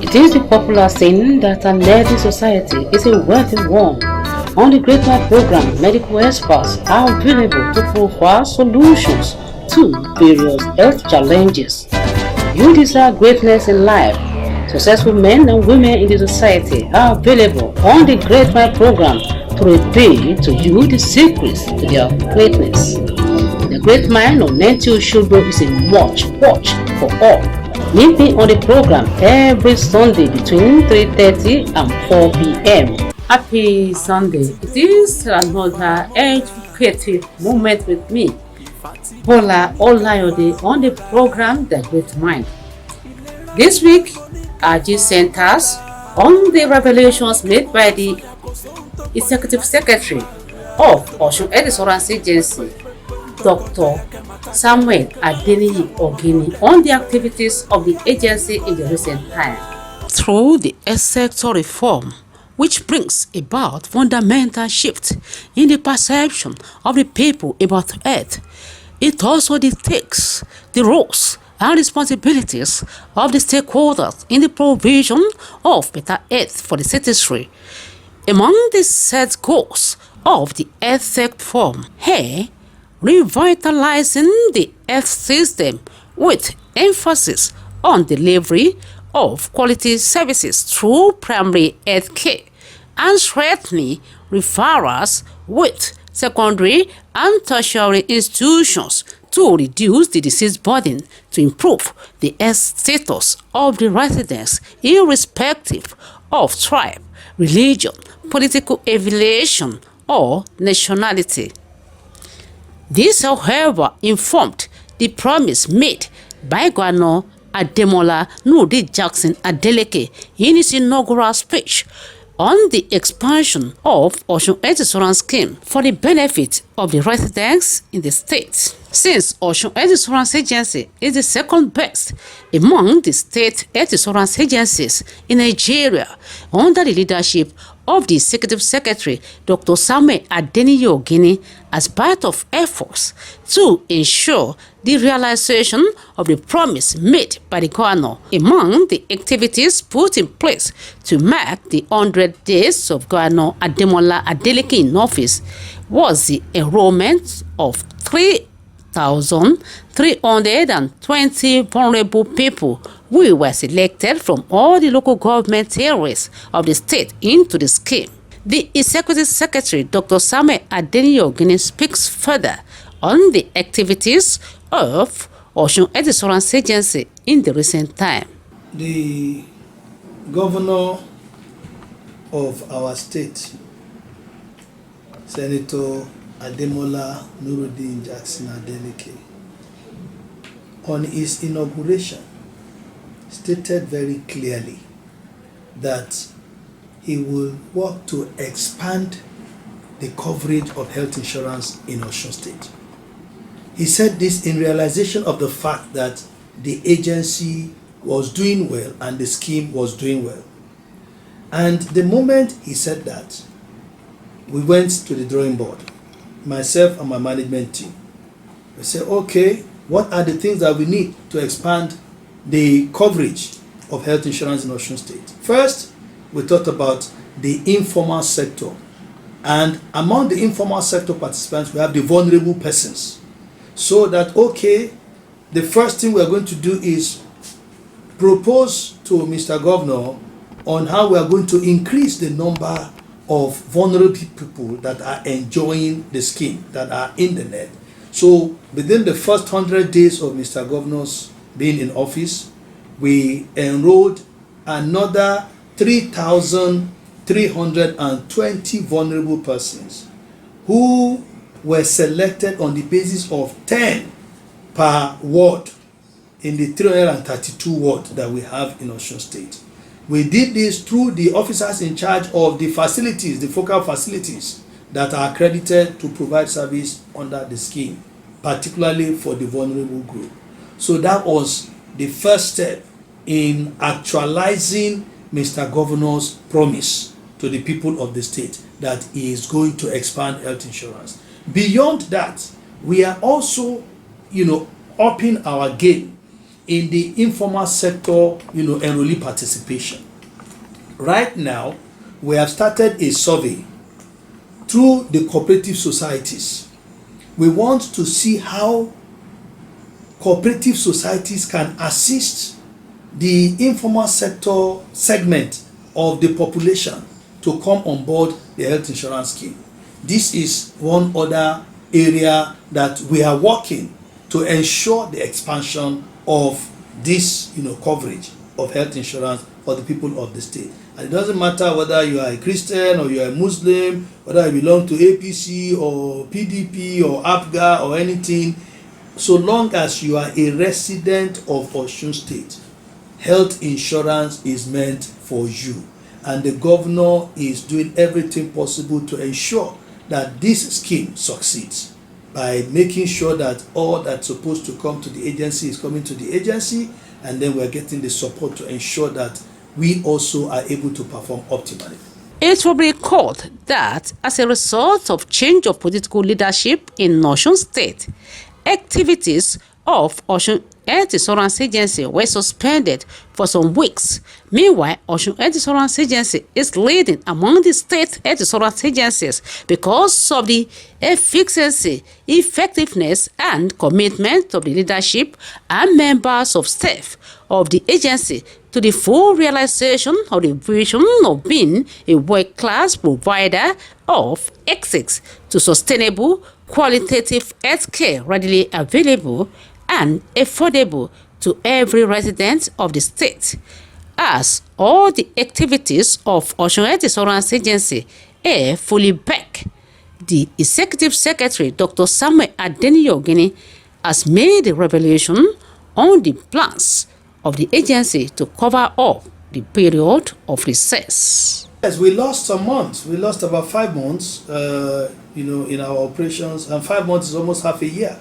It is the popular saying that a healthy society is a wealthy one. On the Great Mind program, medical experts are available to provide solutions to various health challenges. You desire greatness in life. Successful men and women in the society are available on the Great Mind program to reveal to you the secrets to their greatness. The Great Mind of Nancy Oshogbo is a watch for all. Meet me on the program every Sunday between 3:30 and 4 p.m. Happy Sunday. It is another educative moment with me, Bola Olayode, on the program The Great Mind. This week, RG centers on the revelations made by the Executive Secretary of Osun Health Insurance Agency, Dr. Samuel Adeniyi Ogini, on the activities of the agency in the recent time. Through the health sector reform, which brings about fundamental shift in the perception of the people about health, it also dictates the roles and responsibilities of the stakeholders in the provision of better health for the citizenry. Among the set goals of the health sector reform, revitalizing the health system with emphasis on delivery of quality services through primary health care and strengthening referrals with secondary and tertiary institutions to reduce the disease burden to improve the health status of the residents irrespective of tribe, religion, political affiliation, or nationality. This, however, informed the promise made by Governor Ademola Nurudeen Jackson Adeleke in his inaugural speech on the expansion of Osun Health Insurance Scheme for the benefit of the residents in the state. Since Osun Health Insurance Agency is the second best among the state health insurance agencies in Nigeria under the leadership of the Executive Secretary, Dr. Samuel Adeniyi Ogini, as part of efforts to ensure the realization of the promise made by the governor. Among the activities put in place to mark the 100 days of Governor Ademola Adeleke in office was the enrollment of 3,320 vulnerable people who were selected from all the local government areas of the state into the scheme. The Executive Secretary, Dr. Samuel Adeniyi Ogini, speaks further on the activities of Osun Health Insurance Agency in the recent time. The governor of our state, Senator Ademola Nurudeen Jackson Adeleke, on his inauguration, stated very clearly that he will work to expand the coverage of health insurance in Osun State. He said this in realization of the fact that the agency was doing well and the scheme was doing well. And the moment he said that, we went to the drawing board, myself and my management team. We said, okay, what are the things that we need to expand the coverage of health insurance in Osun State? First, we thought about the informal sector. And among the informal sector participants, we have the vulnerable persons. So that, okay, the first thing we are going to do is propose to Mr. Governor on how we are going to increase the number of vulnerable people that are enjoying the scheme, that are in the net. So within the first 100 days of Mr. Governor's being in office, we enrolled another 3,320 vulnerable persons who were selected on the basis of 10 per ward in the 332 wards that we have in Osun State. We did this through the officers in charge of the facilities, the focal facilities that are accredited to provide service under the scheme, particularly for the vulnerable group. So that was the first step in actualizing Mr. Governor's promise to the people of the state that he is going to expand health insurance. Beyond that, we are also, upping our game in the informal sector, enrollee participation. Right now, we have started a survey through the cooperative societies. We want to see how cooperative societies can assist the informal sector segment of the population to come on board the health insurance scheme. This is one other area that we are working to ensure the expansion of this coverage of health insurance for the people of the state. And it doesn't matter whether you are a Christian or you are a Muslim, whether you belong to APC or PDP or APGA or anything, so long as you are a resident of Osun State, health insurance is meant for you. And the governor is doing everything possible to ensure that this scheme succeeds by making sure that all that's supposed to come to the agency is coming to the agency, and then we're getting the support to ensure that we also are able to perform optimally. It will be recalled that as a result of change of political leadership in Osun State, activities of Osun Health Insurance Agency were suspended for some weeks. Meanwhile, Osun Health Insurance Agency is leading among the state health insurance agencies because of the efficiency, effectiveness, and commitment of the leadership and members of staff of the agency to the full realization of the vision of being a world-class provider of access to sustainable, qualitative healthcare readily available and affordable to every resident of the state. As all the activities of Osun Health Insurance Agency are fully back, the Executive Secretary, Dr. Samuel Adeniyi has made a revelation on the plans of the agency to cover up the period of recess. Yes, we lost some months. We lost about 5 months, in our operations, and 5 months is almost half a year.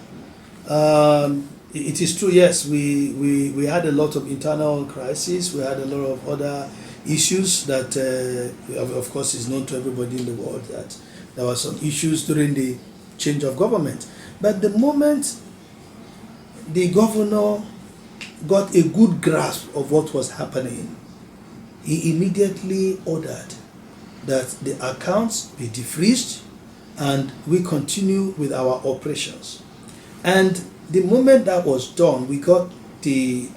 It is true, yes, we had a lot of internal crises. We had a lot of other issues that, of course, is known to everybody in the world, that there were some issues during the change of government. But the moment the governor got a good grasp of what was happening, he immediately ordered that the accounts be defreezed and we continue with our operations. And the moment that was done, we got the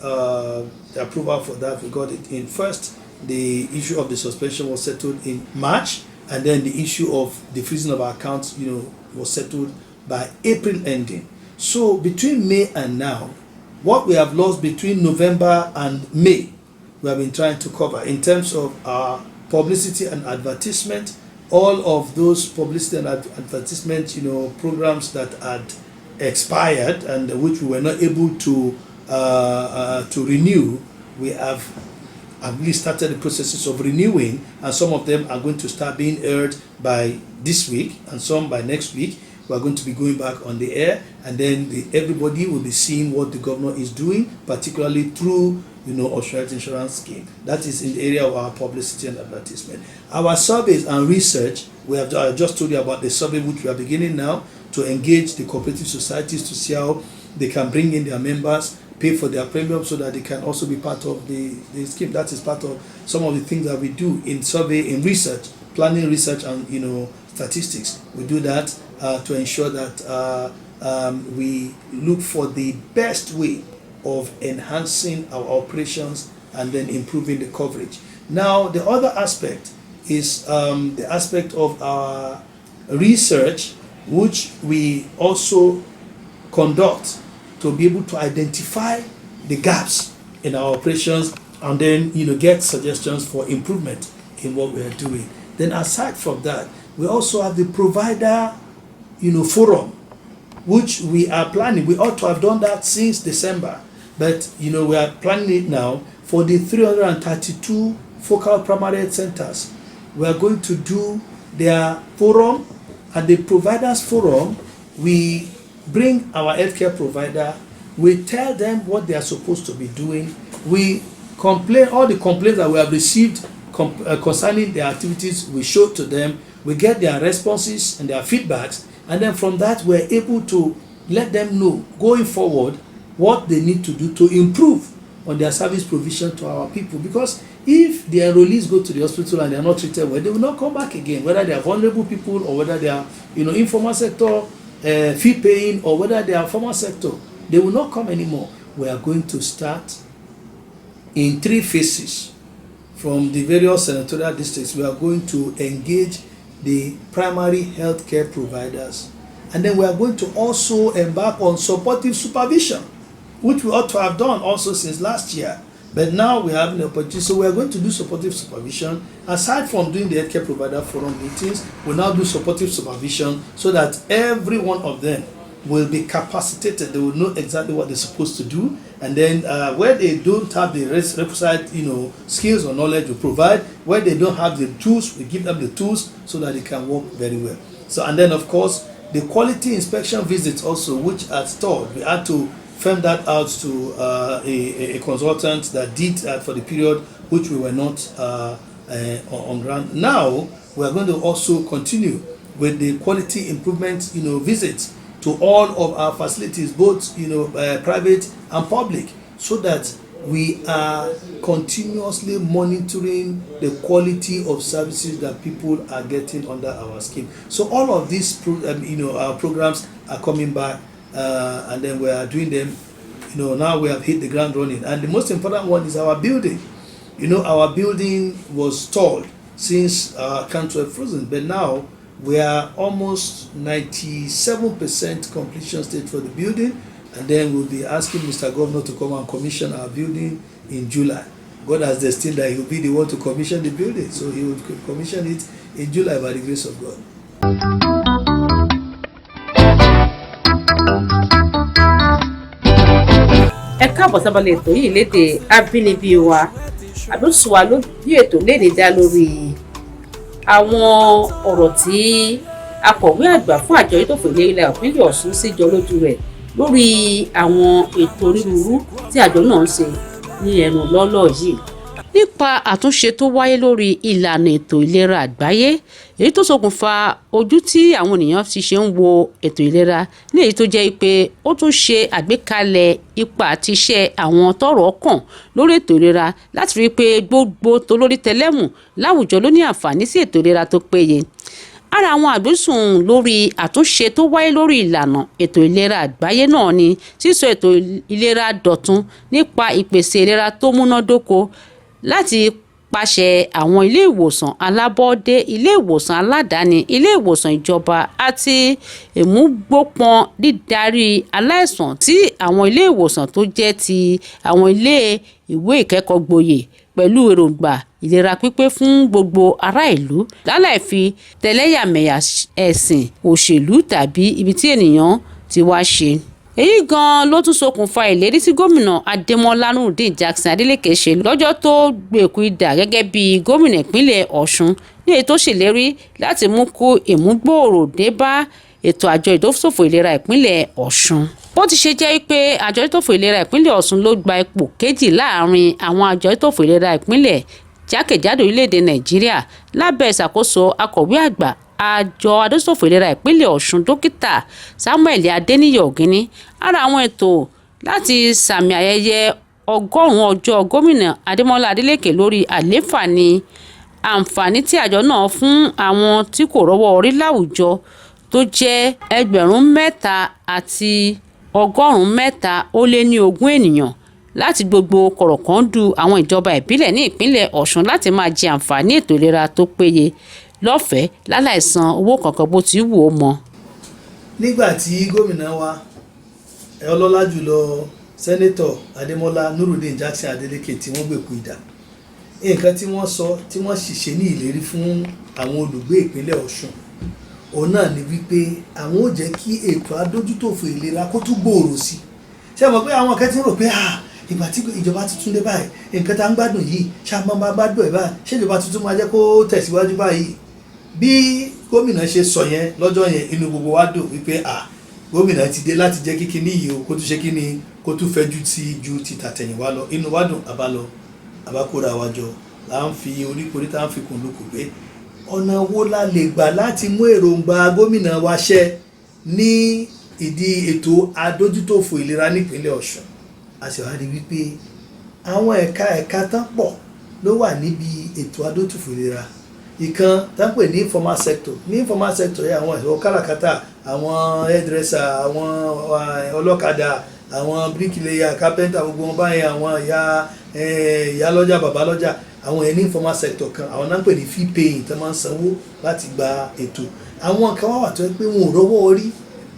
approval for that. We got it in first. The issue of the suspension was settled in March, and then the issue of the freezing of our accounts, was settled by April ending. So between May and now, what we have lost between November and May, we have been trying to cover in terms of our publicity and advertisement. All of those publicity and advertisement, programs that had expired and which we were not able to renew, we have at least started the processes of renewing, and some of them are going to start being aired by this week, and some by next week. We are going to be going back on the air, and then everybody will be seeing what the governor is doing, particularly through Osun Health Insurance Scheme. That is in the area of our publicity and advertisement. Our surveys and research, I just told you about the survey which we are beginning now to engage the cooperative societies to see how they can bring in their members, pay for their premium so that they can also be part of the scheme. That is part of some of the things that we do in survey, in research, planning research, and statistics. We do that to ensure that we look for the best way of enhancing our operations and then improving the coverage. Now, the other aspect is the aspect of our research, which we also conduct to be able to identify the gaps in our operations and then get suggestions for improvement in what we are doing. Then aside from that, we also have the provider forum, which we are planning. We ought to have done that since December, but we are planning it now for the 332 focal primary health centers. We are going to do their forum. At the providers forum, we bring our healthcare provider, we tell them what they are supposed to be doing, we complain, all the complaints that we have received concerning their activities, we show to them, we get their responses and their feedbacks, and then from that we're able to let them know going forward what they need to do to improve on their service provision to our people, because if the enrollees go to the hospital and they are not treated well, they will not come back again, whether they are vulnerable people or whether they are informal sector fee paying or whether they are formal sector, they will not come anymore. We are going to start in 3 phases. From the various senatorial districts, we are going to engage the primary health care providers, and then we are going to also embark on supportive supervision, which we ought to have done also since last year. But now we have the opportunity, so we are going to do supportive supervision. Aside from doing the healthcare provider forum meetings, we'll now do supportive supervision so that every one of them will be capacitated. They will know exactly what they're supposed to do. And then where they don't have the requisite skills or knowledge, we provide. Where they don't have the tools, we give them the tools so that they can work very well. So, and then of course, the quality inspection visits also, which are stored, we had to firm that out to a consultant that did for the period which we were not on ground. Now we are going to also continue with the quality improvement visits to all of our facilities, both private and public, so that we are continuously monitoring the quality of services that people are getting under our scheme. So all of these our programs are coming back. And then we are doing them. Now we have hit the ground running. And the most important one is our building. Our building was stalled since our accounts were frozen, but now we are almost 97% completion stage for the building, and then we'll be asking Mr. Governor to come and commission our building in July. God has destined that he will be the one to commission the building, so he will commission it in July by the grace of God. Ẹ káàbọ̀ sábàlẹ̀ ètò yìí lédè abínibí wa. Àdósù wa ló bí ètò léde dá lórí àwọn ọ̀rọ̀ tí akọ̀wé àgbà fún àjọ ìtòfò ìlera ìpínlẹ̀ Ọ̀ṣun síjọ lójú rẹ̀ lórí àwọn ètò onírúurú tí àjọ náà ń ṣe ní ẹnu lọ́lọ́ yìí. Nípa àtúnṣe tó wáyé lórí ìlànà ètò ìlera àgbáyé, èyí tó ṣokùnfà ojú tí àwọn ènìyàn ti ṣe ń wo ètò ìlera ní èyí tó jẹ́ pé ó tún ṣe àgbékalẹ̀ ipa àti iṣẹ́ àwọn tọ́rọ̀ kàn lórí ètò ìlera láti rí i pé gbogbo tolórí tẹlẹ́mù láwùjọ ló ní àǹfààní sí ètò ìlera tó péye. Ara àwọn àgbésùn lórí àtúnṣe tó wáyé lórí ìlànà ètò ìlera àgbáyé náà ni sísọ ètò ìlera dọ̀tun nípa ìpèsè ìlera tó múnádóko láti pàṣẹ àwọn ilé ìwòsàn alábọ́dé, ilé ìwòsàn aládàáni, ilé ìwòsàn ìjọba àti ìmúgbópọn dídarí aláìsàn tí àwọn ilé ìwòsàn tó jẹ́ ti àwọn ilé ìwé ìkẹ́kọ̀ọ́ gboyè pẹ̀lú èròǹgbà ìlera pípé fún gbogbo ará ìlú láláì fi tẹ̀lẹ́yàmẹ̀yà ẹ̀sìn, òṣèlú tàbí ibi tí ènìyàn ti wá ṣe. Èyí gan ló tún ṣokùnfà ìlérí tí gómìnà Adémọ́lá Nurudeen Jackson Adeleke ṣe lọ́jọ́ tó gbèkú idà gẹ́gẹ́ bí gómìnà ìpínlẹ̀ Ọ̀ṣun, ní èyí tó ṣèlérí láti mú kó ìmúgbòòrò dé bá ètò àjọ ìdójútòfò ìlera ìpínlẹ̀ Ọ̀ṣun. Bó ti ṣe jẹ́ pé àjọ ìdójútòfò ìlera ìpínlẹ̀ Ọ̀ṣun ló gba ipò kejì láàrin àwọn àjọ ìdójútòfò ìlera ìpínlẹ̀ jákèjádò orílẹ̀-èdè Nàìjíríà lábẹ́ ìṣàkóso akọ̀wé àgbà àjọ adójútòfò ìlera ìpínlẹ̀ Ọ̀ṣun dókítà Samuel Adéníyì Ògínní. Ara àwọn ètò láti sàmì ayẹyẹ 100 ọjọ́ gómìnà Adémọ́lá Adélékè lórí àlééfà ni àǹfààní tí àjọ náà fún àwọn tí kò rọ́wọ́ orí láwùjọ tó jẹ́ 3,320 ènìyàn láti gbogbo kọ̀rọ̀kọ́ndù àwọn ìjọba ìbílẹ̀ ní ìpínlẹ̀ Ọ̀ṣun láti máa jẹ àǹfààní ètò ìlera tó péye lọ́fẹ̀ẹ́ láláìsan owó kankan bó ti wù ó mọ. Nígbà tí gómìnà wa ọlọ́lá jùlọ sẹ́nẹ́tọ̀ Adémọ́lá Nurudeen Jackson Adeleke tí wọ́n gbèkú idà, nǹkan tí wọ́n sọ tí wọ́n sì ṣe ní ìlérí fún àwọn olùgbé ìpínlẹ̀ Ọ̀ṣun, òun náà ni wípé àwọn ò jẹ́ kí ètò adójútòfò ìlera kó tún gbòòrò sí. Ṣé mọ̀ pé àwọn kan ti rò pé ìgbà tí ìjọba tuntun dé báyìí nǹkan tá ń gbádùn yìí ṣáà máa gbádùn ẹ̀ báyìí, ṣé ìjọba tuntun máa jẹ́ kó tẹ̀síwájú báyìí. Bí gómìnà ṣe sọ yẹn lọ́jọ́ yẹn, inú gbogbo wa dùn wípé gómìnà ti dé láti jẹ́ kíkí ní yìí o kó tún ṣe kí ni kó tún fẹ́ ju ti tàtẹ̀yìnwá lọ. Inú wa dùn, àbákóra wa jọ là ń fi oríkorí tá ń fi kùn lókùn pé ọ̀nà wo la lè gbà láti mú èròǹgbà gómìnà wa ṣẹ ní ìdí ètò adójútòfò ìlera nípínlẹ̀ Ọ̀ṣun a sì wá rí wípé àwọn ẹ̀ka tán pọ̀ ló wà níbi ètò adójútòfò ìlera. Ìkan tá ń pè ní informal sector yẹ àwọn ẹ̀rọ káràkátà, àwọn hairdresser, àwọn ọlọ́kadà, àwọn bricklayer, carpenter, gbogbo wọn báyìí, àwọn ìyá lọ́jà, bàbá lọ́jà, àwọn ẹni informal sector kan, àwọn náà ń pè ní fee paying tó máa ń sanwó láti gba ètò. Àwọn kan wà tó yẹ pé wọn ò rọ́wọ́ orí,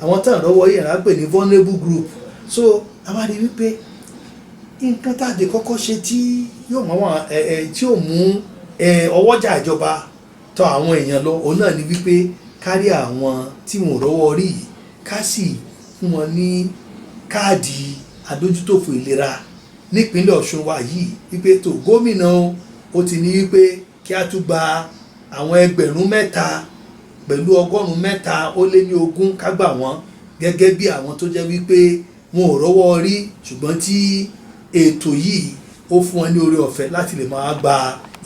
àwọn tán rọ́wọ́ yẹn là ń pè ní vulnerable group. So a máa rí wípé nǹkan tá a dé kọ́kọ́ ṣe tí yóò mú ọwọ́jà ìjọba tọ̀ àwọn èèyàn lọ, òun náà ni wípé kárí àwọn tí wọn ò rọ́wọ́ orí yìí ká sì fún wọn ní káàdì adójútòfò ìlera nípínlẹ̀ Ọ̀ṣun wa yìí, wípé tó gómìnà ó ti ní wípé kí a tún gba àwọn 3,000 pẹ̀lú 1,320 ká gbà wọ́n gẹ́gẹ́ bí àwọn tó jẹ́ wípé wọn ò rọ́wọ́ orí ṣùgbọ́n tí ètò yìí ó fún wọn ní oore ọ̀fẹ́ láti lè máa gba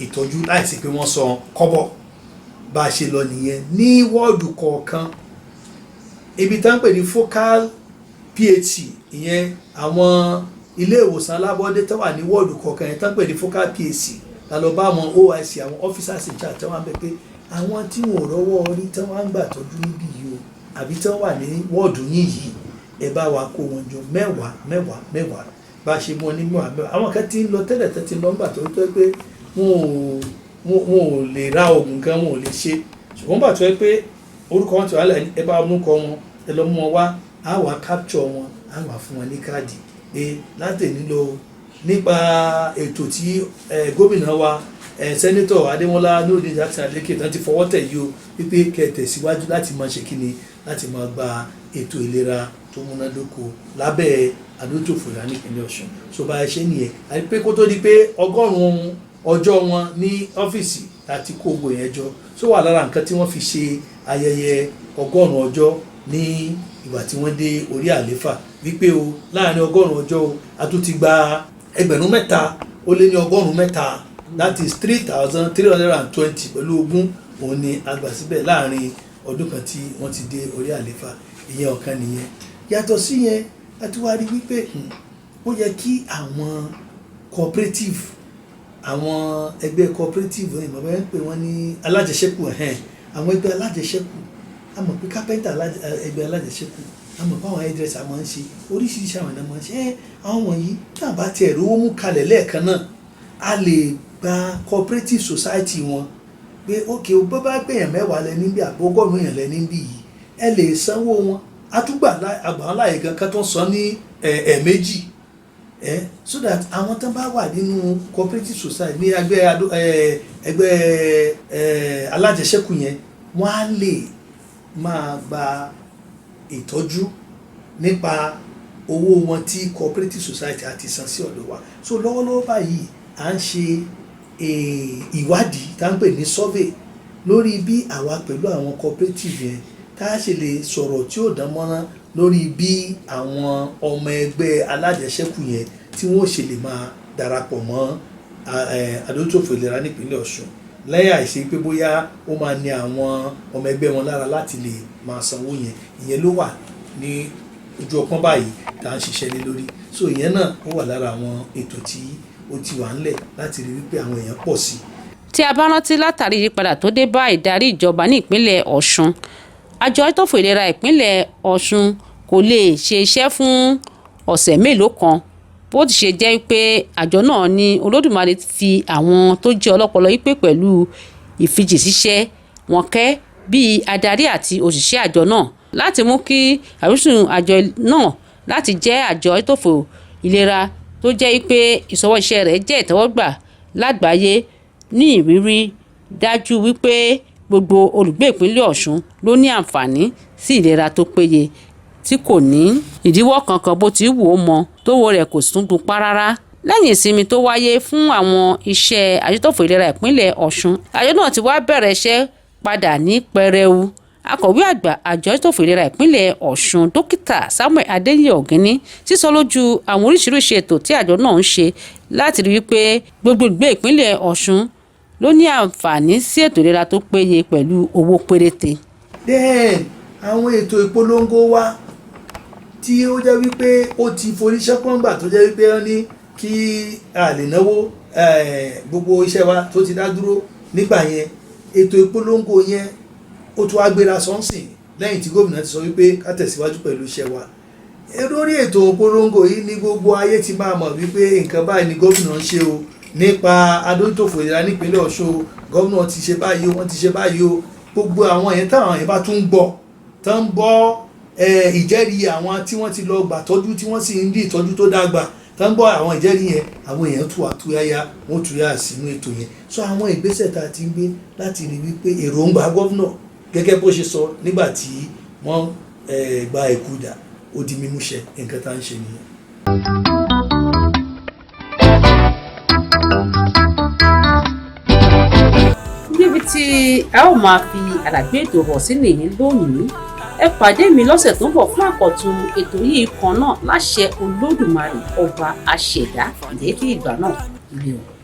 ìtọ́jú láìsí pé wọ́n san kọ́bọ̀. Bá a ṣe lọ nìyẹn ní wọ́ọ̀dù kọ̀ọ̀kan. Ibi tá ń pè ní focal PHC, ìyẹn àwọn ilé ìwòsàn alábọ́dé tó wà ní wọ́ọ̀dù kọ̀ọ̀kan yẹn tá ń pè ní focal PHC, la lọ bá àwọn OIC, àwọn officers in charge tó wà ń bẹ pé àwọn tí wọn ò rọ́wọ́ orí tó wà ń gbà tọ́jú níbí yìí o àbí tó wà ní wọ́ọ̀dù yìí ẹ bá wa kó wọn jọ 10 bá a ṣe mú ọ ní 10. Àwọn kan ti ń lọ tẹ́lẹ̀ tẹ́ ti lọ ńgbà tó tọ́ pé wọn ò lè ra oògùn kan, wọn ò lè ṣe, ṣùgbọ́n bá tó yẹ pé orúkọ wọn ti wà lẹ́yìn, ẹ bá mú kọ wọn, ẹ lọ mú wọn wá, á wà capture wọn, á wà fún wọn ní káàdì pé láti nílò nípa ètò tí gómìnà wa sẹ́nítọ̀ Adémọ́lá Nurudeen Jackson Adeleke tán ti fọwọ́ tẹ̀ yìí o, wípé kẹ́ tẹ̀síwájú láti máa ṣe kíni, láti máa gba ètò ìlera tó múnádóko lábẹ́ adójútòfò ìlera nípínlẹ̀ Ọ̀ṣun. So bá a ṣe nìyẹn, àti pé kó tó di pé 100 ọjọ́ wọn ní ọ́fíìsì láti kó gbogbo yẹn jọ. So wà lára nǹkan tí wọ́n fi ṣe ayẹyẹ 100 ọjọ́ ní ìgbà tí wọ́n dé orí àléfà, wípé o láàrin 100 ọjọ́ o a tún ti gba 3,000 ó lé ní 100, that is 3,320 pẹ̀lú ogún, òun ni a gbà síbẹ̀ láàrin ọdún kan tí wọ́n ti dé orí àléfà. Ìyẹn ọ̀kan nìyẹn. Yàtọ̀ sí yẹn a tún wá rí wípé ó yẹ kí àwọn cooperative, àwọn ẹgbẹ́ cooperative ìmọ̀ bẹ́ẹ̀ ń pè wọ́n ní alájẹsẹ́kù, àwọn ẹgbẹ́ alájẹsẹ́kù, a mọ̀ pé carpenter ẹgbẹ́ alájẹsẹ́kù, a mọ̀ pé àwọn hairdresser máa ń ṣe oríṣiríṣi àwọn ẹ̀dá máa ń ṣe àwọn wọ̀nyí tí a bá tiẹ̀ rówó mú kalẹ̀ lẹ́ẹ̀kan náà a lè gba cooperative society wọn pé ókè o bọ́ bá gbèyàn 10 lẹ níbí àbọ́gọ́rùn-ún èèyàn lẹ níbí yìí ẹ lè sanwó wọn, àtúgbà àgbà láyé gan kan tó ń san ní ẹ̀ẹ̀mejì so that àwọn tán bá wà nínú cooperative society ní ẹgbẹ́ alájẹsẹ́kù yẹn wọ́n á lè máa gba ìtọ́jú nípa owó wọn tí cooperative society àti san sí ọ̀dọ̀ wa. So lọ́wọ́lọ́wọ́ báyìí à ń ṣe ìwádìí tá ń pè ní survey lórí bí àwa pẹ̀lú àwọn cooperative yẹn tá a ṣe lè sọ̀rọ̀ tí ó dán mọ́rán lórí bí àwọn ọmọ ẹgbẹ́ alájẹsẹ́kù yẹn tí wọ́n ṣe lè máa darapọ̀ mọ́ adójútòfò ìlera nípínlẹ̀ Ọ̀ṣun lẹ́yìn àìsí pé bóyá ó máa ní àwọn ọmọ ẹgbẹ́ wọn lára láti lè máa sanwó yẹn. Ìyẹn ló wà ní ojú ọpọ́n báyìí tá à ń ṣiṣẹ́ lé lórí. So ìyẹn náà ó wà lára àwọn ètò tí ó ti wà ńlẹ̀ láti rí wípé àwọn èèyàn pọ̀ sí. Tí a bá rántí látàrí ìyípadà tó dé bá ìdarí ìjọba ní ìpínlẹ̀ Ọ̀ṣun, àjọ adójútòfò ìlera ìpínlẹ̀ Ọ̀ṣun kò lè ṣe iṣẹ́ fún ọ̀sẹ̀ mélòó kan, bó ti ṣe jẹ́ pé àjọ náà ní Olódùmarè fi àwọn tó jẹ́ ọlọ́pọlọ yìí pé pẹ̀lú ìfijìṣiṣẹ́ wọn kẹ́ bíi adarí àti òṣìṣẹ́ àjọ náà láti mú kí àrísùn àjọ náà láti jẹ́ àjọ adójútòfò ìlera tó jẹ́ pé ìṣọwọ́ iṣẹ́ rẹ̀ jẹ́ ìtẹ́wọ́gbà lágbàáyé ní ìrírí dájú wípé gbogbo olùgbé ìpínlẹ̀ Ọ̀ṣun ló ní àǹfààní sí ìlera tó péye tí kò ní ìdíwọ́ kankan bó ti wù ó mọ tówó rẹ̀ kò tún gun pa rárá. Lẹ́yìn ìsinmi tó wáyé fún àwọn iṣẹ́ adójútòfò ìlera ìpínlẹ̀ Ọ̀ṣun, àjọ náà ti wá bẹ̀rẹ̀ iṣẹ́ padà ní pẹrẹu. Akọ̀wé àgbà àjọ adójútòfò ìlera ìpínlẹ̀ Ọ̀ṣun Dókítà Samuel Adéníyì Ògínní sísọ lójú àwọn oríṣiríṣi ètò tí àjọ náà ń ṣe láti rí wípé gbogbo ìgbé ìpínlẹ̀ Ọ̀ṣun ló ní àǹfààní sí ètò ìlera tó péye pẹ̀lú owó péréte. Then àwọn ètò ìpolongo wa tí ó jẹ́ wípé ó ti forí ṣẹ́pọ̀ngbà tó jẹ́ wípé wọ́n ní kí a lè náwó gbogbo iṣẹ́ wa tó ti dá dúró nígbà yẹn, ètò ìpolongo yẹn ó tún wá gbéra sọ́nsìn lẹ́yìn tí gómìnà ti sọ wípé ká tẹ̀síwájú pẹ̀lú iṣẹ́ wa. Lórí ètò ìpolongo yìí ní gbogbo ayé ti máa mọ̀ wípé nǹkan báyìí ni gómìnà ń ṣe o, nípa adójútòfò ìlera nípínlẹ̀ Ọ̀ṣun o, gómìnà ti ṣe báyìí o, wọ́n ti ṣe báyìí o. Gbogbo àwọn yẹn táwọn yẹn bá tún gbọ́ tán ń gbọ́ ìjẹ́rìí àwọn tí wọ́n ti lọ gbà tọ́jú tí wọ́n sì ń rí ìtọ́jú tó dàgbà tán ń gbọ́ àwọn ìjẹ́rìí yẹn, àwọn èèyàn tún àtúnyáyá wọ́n tún yá sínú ètò yẹn. So àwọn ìgbésẹ̀ tá a ti ń gbé láti rí wípé èròǹgbà gómìnà gẹ́gẹ́ bó ṣe sọ nígbà tí wọ́n gba ẹ̀kúdà ó di mímúṣẹ, nǹkan tá à ń ṣe nìyẹn. níbi tí a ó máa fi àlàgbé ètò rọ̀ sí nìyí lónìí. Ẹ pàdé mi lọ́sẹ̀ tó ń bọ̀ fún àkọ́tún ètò yìí kan náà láṣẹ Olódùmarè ọba àṣẹ̀dá. Ǹjẹ́ kí ìgbà náà ire o.